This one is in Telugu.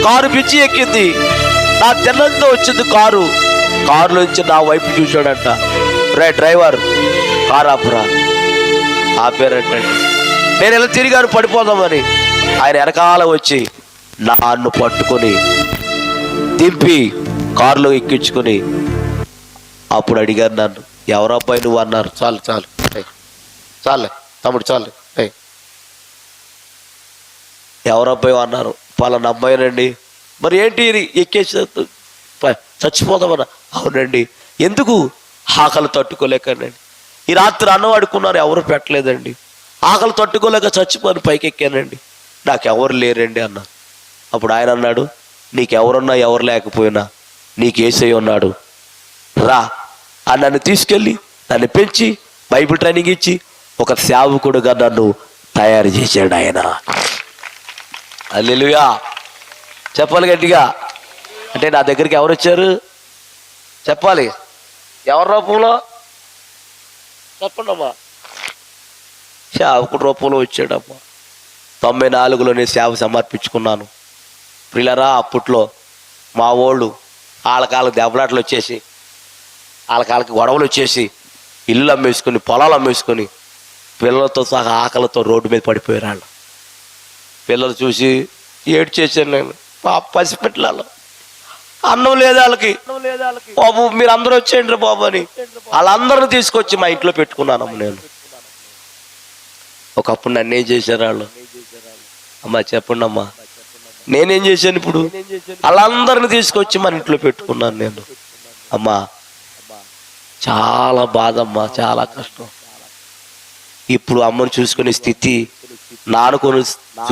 కారు పిచ్చి ఎక్కింది. నా తిన్నంతో వచ్చింది కారులోంచి నా వైపు చూశాడంట. రే డ్రైవర్, కారు ఆపురా. ఆపారంటండి. నేను ఇలా తిరిగాను పడిపోదామని. ఆయన వెనకాల వచ్చి నన్ను పట్టుకొని దింపి కారులో ఎక్కించుకొని అప్పుడు అడిగారు నన్ను, ఎవరబ్బాయి నువ్వు అన్నారు. చాలు చాలు చాలే తమ్ముడు చాలు. ఎవరబ్బాయి అన్నారు. పలానా అమ్మాయినండి. మరి ఏంటి ఎక్కేసి చచ్చిపోదామన్నా. అవునండి. ఎందుకు? ఆకలి తట్టుకోలేకనండి. ఈ రాత్రి అన్నం అడుక్కున్నారు, ఎవరు పెట్టలేదండి. ఆకలి తట్టుకోలేక చచ్చిపోని పైకి ఎక్కానండి. నాకెవరు లేరండి అన్నారు. అప్పుడు ఆయన అన్నాడు, నీకెవరున్నా ఎవరు లేకపోయినా నీకు యేసయ్య ఉన్నాడు, రా అని నన్ను తీసుకెళ్ళి నన్ను పెంచి బైబిల్ ట్రైనింగ్ ఇచ్చి ఒక సేవకుడుగా నన్ను తయారు చేశాడు ఆయన. హల్లెలూయా చెప్పాలి గట్టిగా. అంటే నా దగ్గరికి ఎవరు వచ్చారు చెప్పాలి. ఎవరి రూపంలో చెప్పండి అమ్మా. సేవకుడు రూపంలో వచ్చాడమ్మా. 94లోనే సేవ సమర్పించుకున్నాను. పిల్లరా, అప్పట్లో మా వాళ్ళు వాళ్ళకాళ్ళకి దెబ్బలాటలు వచ్చేసి, వాళ్ళకాళ్ళకి గొడవలు వచ్చేసి ఇల్లు అమ్మేసుకొని పొలాలు అమ్మేసుకొని పిల్లలతో సహా ఆకలితో రోడ్డు మీద పడిపోయారు. వాళ్ళు పిల్లలు చూసి ఏడు చేశాను నేను. పసిపెట్టలాలు అన్నం లేదు వాళ్ళకి. బాబు మీరు అందరూ వచ్చేయండి రా బాబు అని వాళ్ళందరిని తీసుకొచ్చి మా ఇంట్లో పెట్టుకున్నానమ్మ నేను. ఒకప్పుడు నన్ను ఏం చేశారు వాళ్ళు? అమ్మా చెప్పండి అమ్మా, నేనేం చేశాను ఇప్పుడు? వాళ్ళందరిని తీసుకొచ్చి మన ఇంట్లో పెట్టుకున్నాను నేను. అమ్మా చాలా బాధ అమ్మా, చాలా కష్టం. ఇప్పుడు అమ్మను చూసుకునే స్థితి, నానుకొని